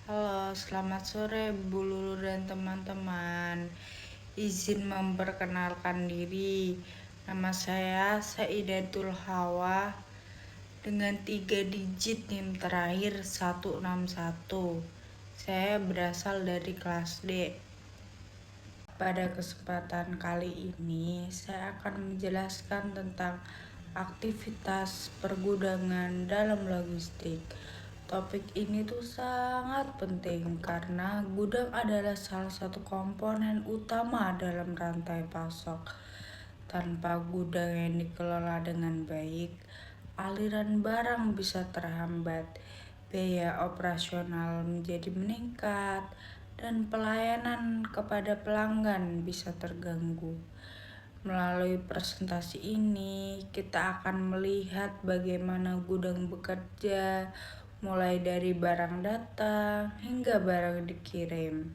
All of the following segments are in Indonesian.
Halo, selamat sore Bu Lulu dan teman-teman. Izin memperkenalkan diri. Nama saya Saidatul Hawa dengan 3 digit NIM terakhir 161. Saya berasal dari kelas D. Pada kesempatan kali ini, saya akan menjelaskan tentang aktivitas pergudangan dalam logistik. Topik ini tuh sangat penting karena gudang adalah salah satu komponen utama dalam rantai pasok. Tanpa gudang yang dikelola dengan baik, aliran barang bisa terhambat, biaya operasional menjadi meningkat, dan pelayanan kepada pelanggan bisa terganggu. Melalui presentasi ini, kita akan melihat bagaimana gudang bekerja, mulai dari barang datang hingga barang dikirim.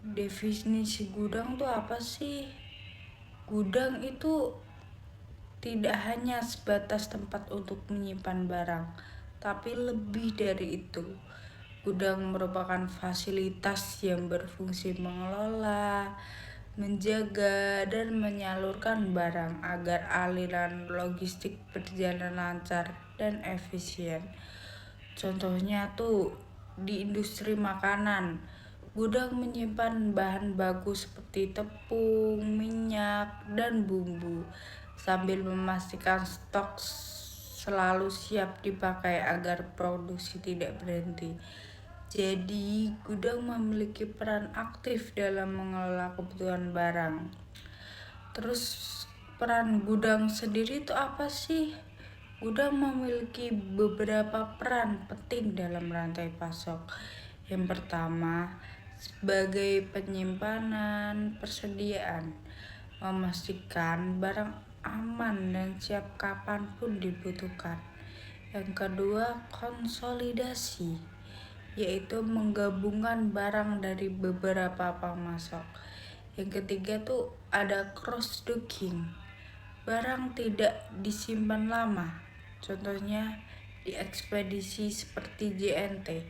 Definisi gudang tuh apa sih? Gudang itu tidak hanya sebatas tempat untuk menyimpan barang, tapi lebih dari itu. Gudang merupakan fasilitas yang berfungsi mengelola, menjaga, dan menyalurkan barang agar aliran logistik berjalan lancar dan efisien. Contohnya tuh di industri makanan, gudang menyimpan bahan baku seperti tepung, minyak, dan bumbu sambil memastikan stok selalu siap dipakai agar produksi tidak berhenti. Jadi, gudang memiliki peran aktif dalam mengelola kebutuhan barang. Terus, peran gudang sendiri itu apa sih? Gudang memiliki beberapa peran penting dalam rantai pasok. Yang pertama, sebagai penyimpanan persediaan, memastikan barang aman dan siap kapanpun dibutuhkan. Yang kedua, konsolidasi, yaitu menggabungkan barang dari beberapa pemasok. Yang ketiga tuh ada cross docking, barang tidak disimpan lama, contohnya di ekspedisi seperti JNT.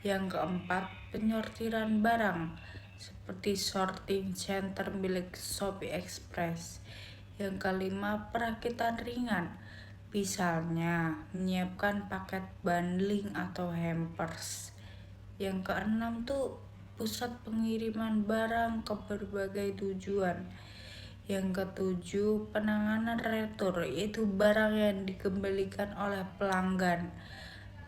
Yang keempat, penyortiran barang seperti sorting center milik Shopee Express. Yang kelima, perakitan ringan, misalnya menyiapkan paket bundling atau hampers. Yang keenam tuh pusat pengiriman barang ke berbagai tujuan. Yang ketujuh, penanganan retur, yaitu barang yang dikembalikan oleh pelanggan.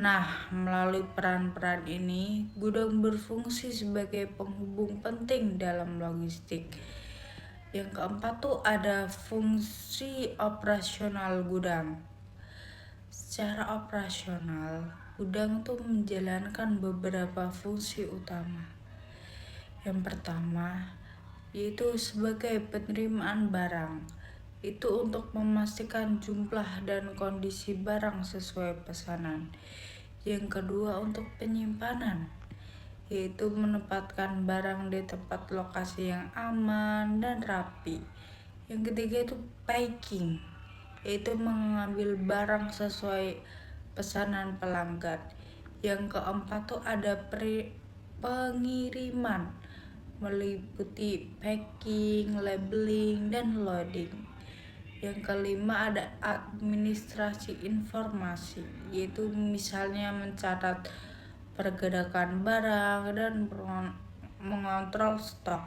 Nah, melalui peran-peran ini, gudang berfungsi sebagai penghubung penting dalam logistik. Yang keempat tuh ada fungsi operasional gudang. Secara operasional, gudang tuh menjalankan beberapa fungsi utama. Yang pertama, yaitu sebagai penerimaan barang. Itu untuk memastikan jumlah dan kondisi barang sesuai pesanan. Yang kedua, untuk penyimpanan, yaitu menempatkan barang di tempat lokasi yang aman dan rapi. Yang ketiga itu packing, yaitu mengambil barang sesuai pesanan pelanggan. Yang keempat tuh ada pengiriman, meliputi packing, labeling, dan loading. Yang kelima ada administrasi informasi, yaitu misalnya mencatat pergerakan barang dan mengontrol stok.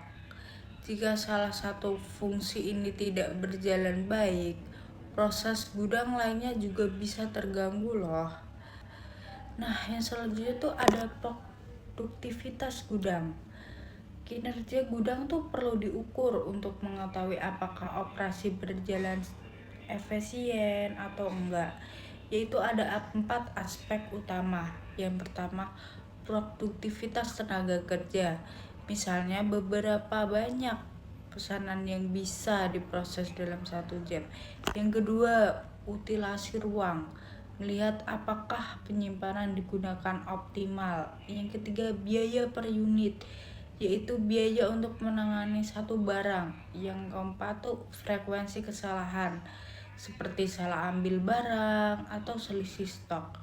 Jika salah satu fungsi ini tidak berjalan baik, proses gudang lainnya juga bisa terganggu loh. Nah, yang selanjutnya tuh ada produktivitas gudang. Kinerja gudang tuh perlu diukur untuk mengetahui apakah operasi berjalan efisien atau enggak. Yaitu ada 4 aspek utama. Yang pertama, produktivitas tenaga kerja. Misalnya beberapa banyak pesanan yang bisa diproses dalam 1 jam. Yang kedua, utilasi ruang, melihat apakah penyimpanan digunakan optimal. Yang ketiga, biaya per unit, yaitu biaya untuk menangani satu barang. Yang keempat tuh frekuensi kesalahan, seperti salah ambil barang atau selisih stok.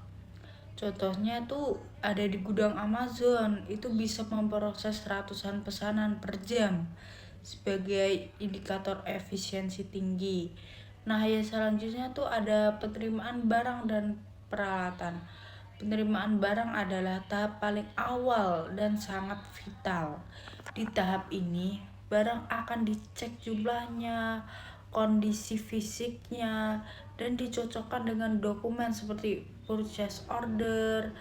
Contohnya tuh ada di gudang Amazon, itu bisa memproses ratusan pesanan per jam sebagai indikator efisiensi tinggi. Nah, yang selanjutnya tuh ada penerimaan barang dan peralatan. Penerimaan barang adalah tahap paling awal dan sangat vital. Di tahap ini, barang akan dicek jumlahnya, kondisi fisiknya, dan dicocokkan dengan dokumen seperti purchase order.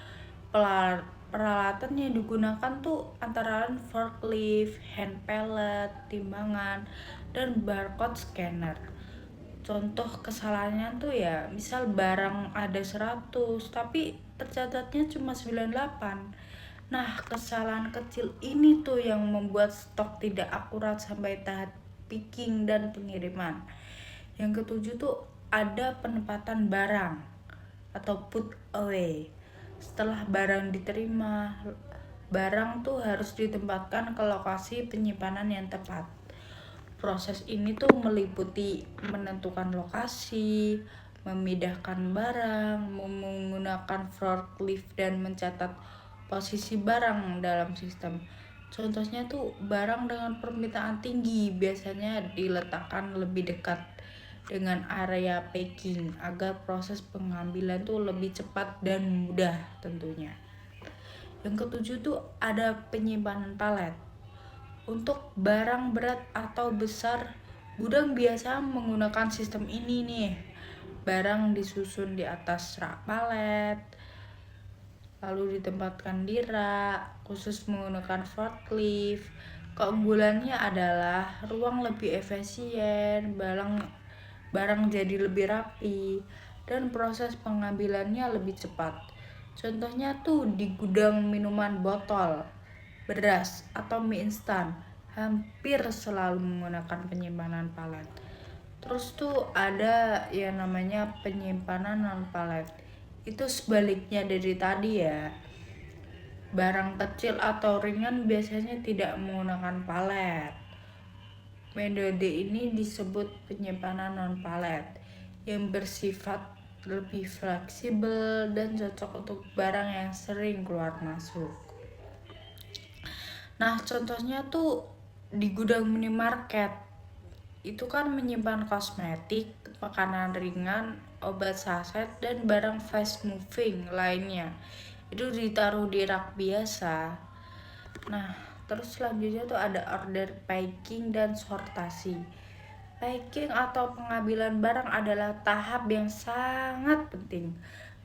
Peralatan yang digunakan tuh antara lain forklift, hand pallet, timbangan, dan barcode scanner. Contoh kesalahannya tuh ya, misal barang ada 100 tapi tercatatnya cuma 98. Nah, kesalahan kecil ini tuh yang membuat stok tidak akurat sampai tahap picking dan pengiriman. Yang ketujuh tuh ada penempatan barang atau put away. Setelah barang diterima, barang tuh harus ditempatkan ke lokasi penyimpanan yang tepat. Proses ini tuh meliputi menentukan lokasi, memindahkan barang, menggunakan forklift, dan mencatat posisi barang dalam sistem. Contohnya tuh barang dengan permintaan tinggi biasanya diletakkan lebih dekat dengan area packing agar proses pengambilan tuh lebih cepat dan mudah tentunya. Yang ketujuh tuh ada penyimpanan palet. Untuk barang berat atau besar, gudang biasa menggunakan sistem ini nih. Barang disusun di atas rak palet, lalu ditempatkan di rak, khusus menggunakan forklift. Keunggulannya adalah ruang lebih efisien, barang jadi lebih rapi, dan proses pengambilannya lebih cepat. Contohnya tuh di gudang minuman botol, beras, atau mie instan hampir selalu menggunakan penyimpanan palet. Terus tuh ada yang namanya penyimpanan non palet. Itu sebaliknya dari tadi ya. Barang kecil atau ringan biasanya tidak menggunakan palet. Metode ini disebut penyimpanan non palet yang bersifat lebih fleksibel dan cocok untuk barang yang sering keluar masuk. Nah, contohnya tuh di gudang minimarket itu kan menyimpan kosmetik, makanan ringan, obat saset, dan barang fast moving lainnya. Itu ditaruh di rak biasa. Nah, terus selanjutnya tuh ada order packing dan sortasi. Packing atau pengambilan barang adalah tahap yang sangat penting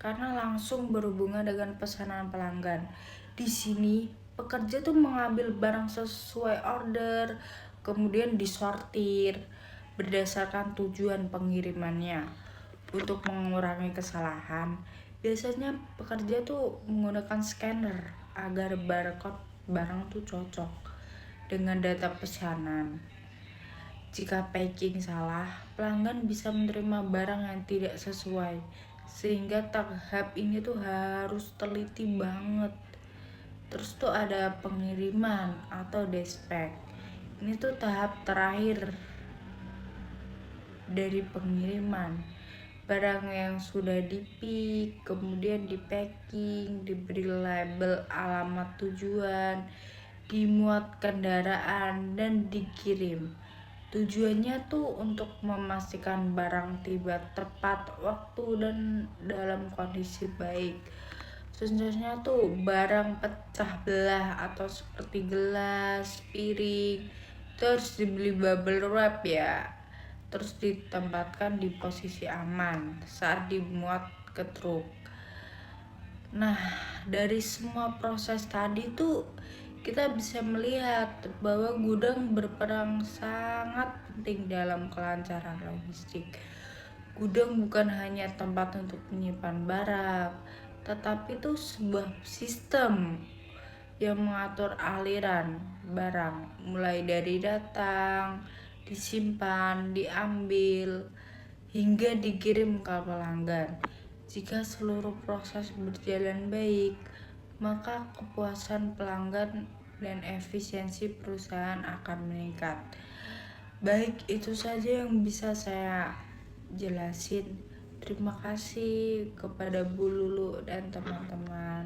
karena langsung berhubungan dengan pesanan pelanggan. Di sini, pekerja tuh mengambil barang sesuai order, kemudian disortir berdasarkan tujuan pengirimannya. Untuk mengurangi kesalahan, biasanya pekerja tuh menggunakan scanner agar barcode barang tuh cocok dengan data pesanan. Jika packing salah, pelanggan bisa menerima barang yang tidak sesuai, sehingga tahap ini tuh harus teliti banget. Terus tuh ada pengiriman atau dispatch. Ini tuh tahap terakhir dari pengiriman. Barang yang sudah di-pick, kemudian di-packing, diberi label alamat tujuan, dimuat kendaraan, dan dikirim. Tujuannya tuh untuk memastikan barang tiba tepat waktu dan dalam kondisi baik. Contohnya tuh barang pecah belah atau seperti gelas, piring, terus dibeli bubble wrap ya. Terus ditempatkan di posisi aman saat dimuat ke truk. Nah, dari semua proses tadi tuh kita bisa melihat bahwa gudang berperan sangat penting dalam kelancaran logistik. Gudang bukan hanya tempat untuk menyimpan barang, tetapi itu sebuah sistem yang mengatur aliran barang mulai dari datang, disimpan, diambil, hingga dikirim ke pelanggan. Jika seluruh proses berjalan baik, maka kepuasan pelanggan dan efisiensi perusahaan akan meningkat. Baik, itu saja yang bisa saya jelasin. Terima kasih kepada Bu Lulu dan teman-teman.